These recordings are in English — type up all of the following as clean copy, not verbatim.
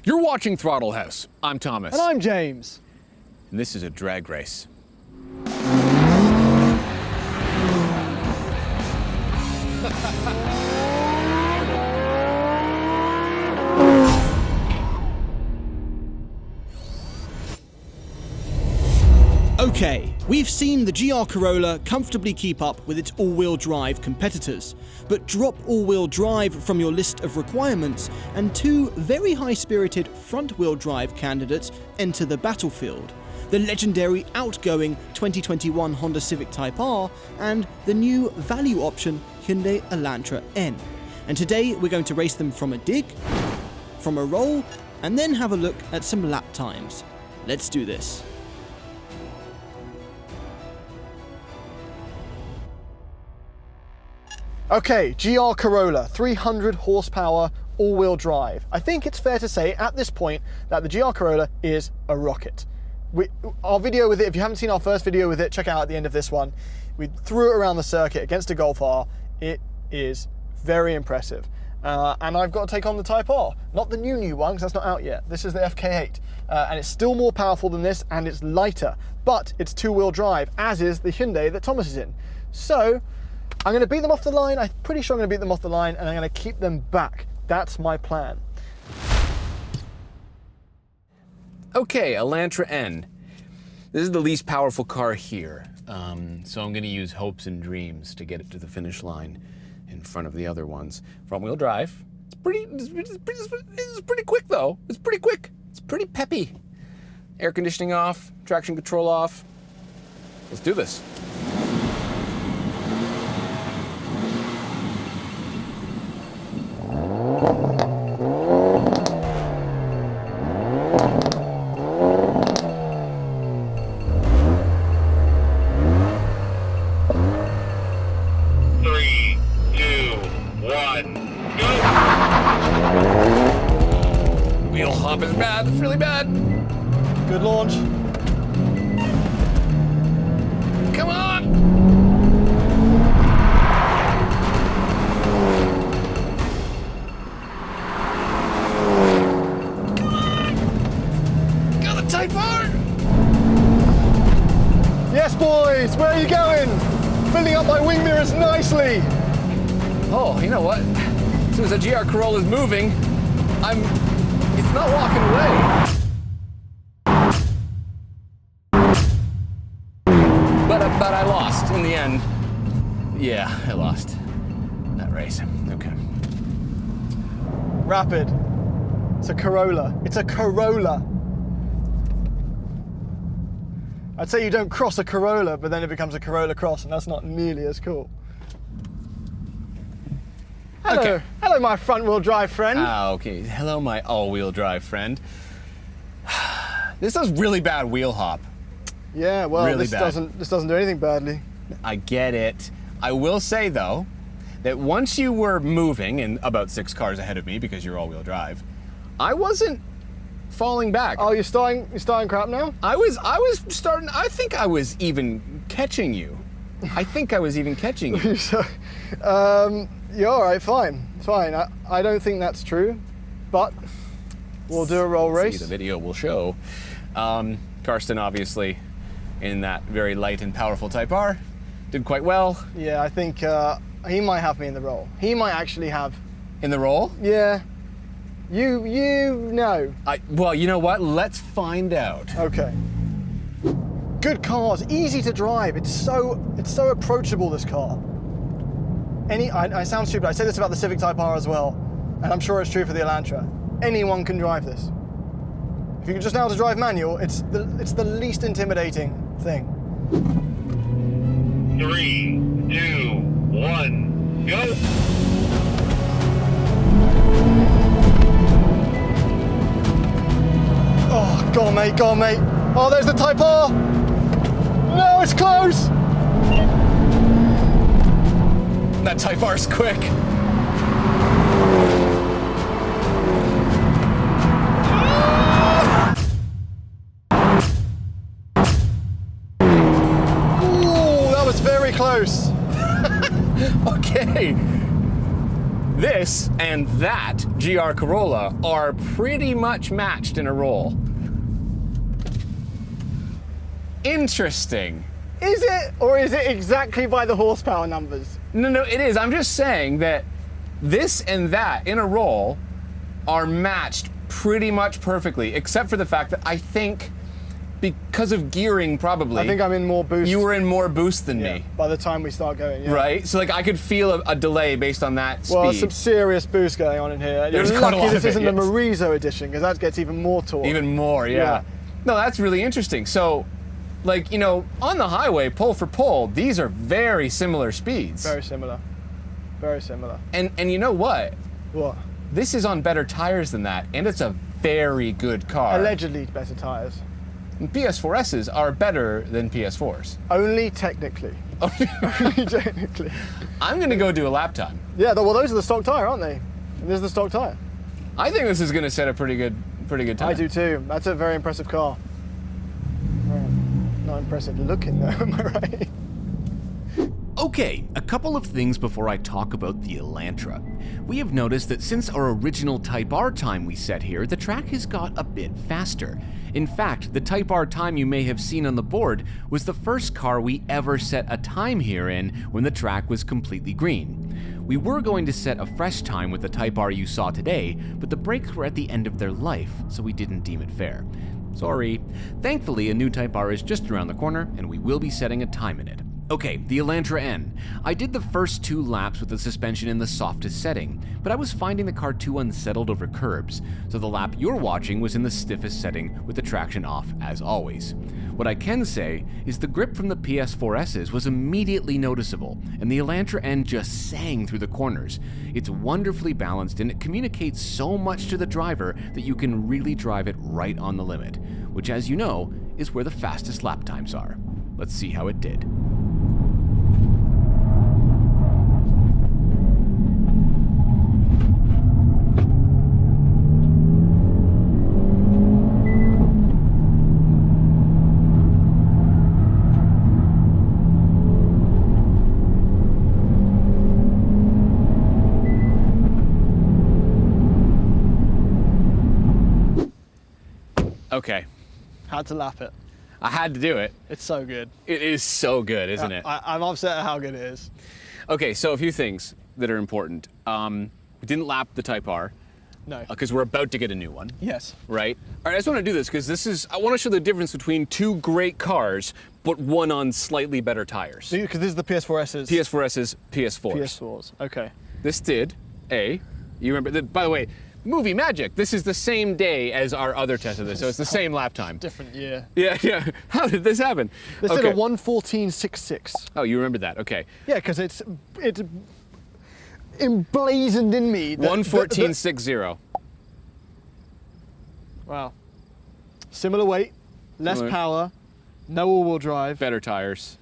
You're watching Throttle House. I'm Thomas. And I'm James. And this is a drag race. Okay, we've seen the Gr Corolla comfortably keep up with its all-wheel drive competitors, but drop all-wheel drive from your list of requirements and two very high-spirited front-wheel drive candidates enter the battlefield: the legendary outgoing 2021 Honda Civic Type R and the new value option Hyundai Elantra N. And today we're going to race them from a dig, from a roll, and then have a look at some lap times. Let's do this. Okay, Gr Corolla, 300 horsepower, all-wheel drive. I think it's fair to say at this point that the Gr Corolla is a rocket. Our video with it, if you haven't seen our first video with it, check it out at the end of this one. We threw it around the circuit against a Golf R. It is very impressive. And I've got to take on the Type R. Not the new one, because that's not out yet. This is the FK8. And it's still more powerful than this, and it's lighter. But it's two-wheel drive, as is the Hyundai that Thomas is in. So I'm going to beat them off the line. I'm pretty sure I'm going to beat them off the line, and I'm going to keep them back. That's my plan. Okay, Elantra N. This is the least powerful car here, so I'm going to use hopes and dreams to get it to the finish line in front of the other ones. Front-wheel drive. It's pretty quick though. It's pretty quick. It's pretty peppy. Air conditioning off, traction control off. Let's do this. Wheel hop is bad, it's really bad. Good launch. Come on! Got a Type R! Yes, boys, where are you going? Filling up my wing mirrors nicely. Oh, you know what? As soon as the Gr Corolla is moving, it's not walking away. But I lost in the end. Yeah, I lost that race. Okay. Rapid. It's a Corolla. It's a Corolla. I'd say you don't cross a Corolla, but then it becomes a Corolla cross, and that's not nearly as cool. Hello. Okay. Hello, my front-wheel drive friend. Okay. Hello, my all-wheel drive friend. This does really bad wheel hop. Yeah, well, really this doesn't do anything badly. I get it. I will say though, that once you were moving and about 6 cars ahead of me because you're all-wheel drive, I wasn't falling back. Oh, you're starting crap now? I was starting. I think I was even catching you. I think I was even catching you. So, you're all right. Fine. I don't think that's true, but we'll do a roll race. See, the video will show. Karston, obviously, in that very light and powerful Type R, did quite well. Yeah, I think he might have me in the roll. He might actually have. In the roll? Yeah. You know. Well, you know what? Let's find out. Okay. Good cars, easy to drive. It's so approachable, this car. I sound stupid. I say this about the Civic Type R as well, and I'm sure it's true for the Elantra. Anyone can drive this. If you just know how to drive manual, it's the least intimidating thing. 3, 2, 1, go! Oh, go on, mate. Oh, there's the Type R. No, it's close. That Type R's quick. Ooh, that was very close. Okay. this and that GR Corolla are pretty much matched in a roll. Interesting. Is it, or is it exactly by the horsepower numbers? No, it is. I'm just saying that this and that in a roll are matched pretty much perfectly, except for the fact that I think because of gearing probably. I think I'm in more boost. You were in more boost than me. By the time we start going, yeah. Right? So like I could feel a delay based on that speed. Well, some serious boost going on in here. There's You're quite a lucky lot this of it, isn't yes. the Marizo edition, because that gets even more torque. Even more, yeah. No, that's really interesting. So, like, you know, on the highway, pole for pole, these are very similar speeds. Very similar. Very similar. And you know what? What? This is on better tires than that, and it's a very good car. Allegedly better tires. And PS4Ss are better than PS4s. Only technically. Only technically. I'm gonna go do a lap time. Yeah, well, those are the stock tire, aren't they? And this is the stock tire. I think this is gonna set a pretty good time. I do too. That's a very impressive car. Not impressive looking though, am I right? Okay, a couple of things before I talk about the Elantra. We have noticed that since our original Type R time we set here, the track has got a bit faster. In fact, the Type R time you may have seen on the board was the first car we ever set a time here in when the track was completely green. We were going to set a fresh time with the Type R you saw today, but the brakes were at the end of their life, so we didn't deem it fair. Sorry. Thankfully, a new Type R is just around the corner, and we will be setting a time in it. Okay, the Elantra N. I did the first 2 laps with the suspension in the softest setting, but I was finding the car too unsettled over curbs, so the lap you're watching was in the stiffest setting with the traction off as always. What I can say is the grip from the PS4Ss was immediately noticeable, and the Elantra N just sang through the corners. It's wonderfully balanced and it communicates so much to the driver that you can really drive it right on the limit, which, as you know, is where the fastest lap times are. Let's see how it did. Okay. Had to lap it. I had to do it. It's so good. It is so good, isn't it? I'm upset at how good it is. Okay, so a few things that are important. We didn't lap the Type R. No. Because we're about to get a new one. Yes. Right? All right, I just want to do this because I want to show the difference between 2 great cars, but one on slightly better tires. Because this is the PS4S's. PS4S's, PS4s. PS4s. Okay. This did you remember that, by the way, movie magic. This is the same day as our other test of this, so it's the same lap time. Different year. Yeah. How did this happen? This did a 1:14.66. Oh, you remember that? Okay. Yeah, because it's emblazoned in me. 1:14.60. Wow. Similar weight, less power, no all-wheel drive. Better tires.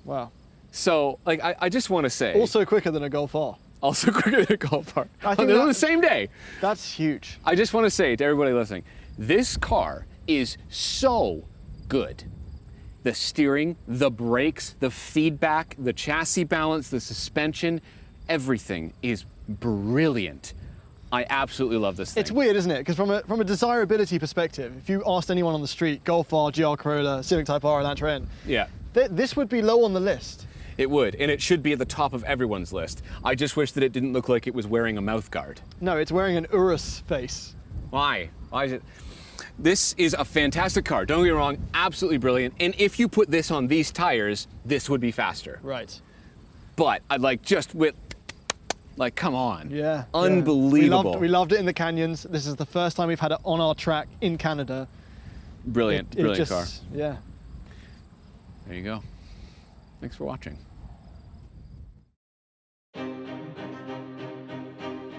Wow. So, like, I just want to say. Also quicker than a Golf R. Also quicker than a Golf R. I think on the same day. That's huge. I just want to say to everybody listening, this car is so good. The steering, the brakes, the feedback, the chassis balance, the suspension, everything is brilliant. I absolutely love this thing. It's weird, isn't it? Because from a desirability perspective, if you asked anyone on the street, Golf R, Gr Corolla, Civic Type R, Elantra N, yeah, this would be low on the list. It would, and it should be at the top of everyone's list. I just wish that it didn't look like it was wearing a mouth guard. No, it's wearing an Urus face. Why? Why is it? This is a fantastic car, don't get me wrong, absolutely brilliant. And if you put this on these tires, this would be faster. Right. But I'd like, come on. Yeah. Unbelievable. We loved it in the canyons. This is the first time we've had it on our track in Canada. Brilliant car. Yeah. There you go. Thanks for watching.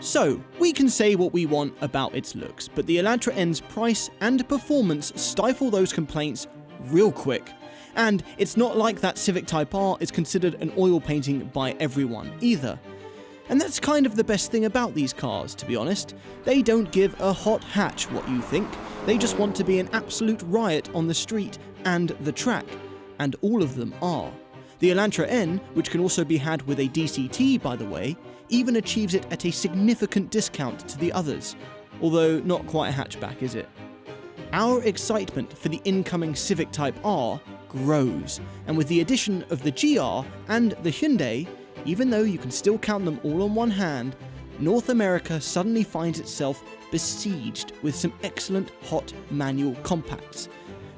So, we can say what we want about its looks, but the Elantra N's price and performance stifle those complaints real quick. And it's not like that Civic Type R is considered an oil painting by everyone either. And that's kind of the best thing about these cars, to be honest. They don't give a hot hatch what you think, they just want to be an absolute riot on the street and the track. And all of them are. The Elantra N, which can also be had with a DCT by the way, even achieves it at a significant discount to the others, although not quite a hatchback, is it? Our excitement for the incoming Civic Type R grows, and with the addition of the GR and the Hyundai, even though you can still count them all on one hand, North America suddenly finds itself besieged with some excellent hot manual compacts,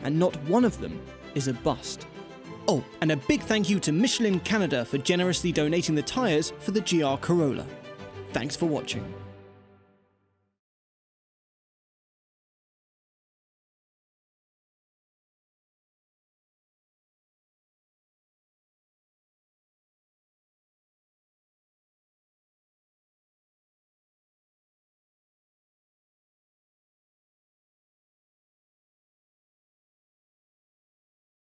and not one of them is a bust. Oh, and a big thank you to Michelin Canada for generously donating the tyres for the Gr Corolla. Thanks for watching.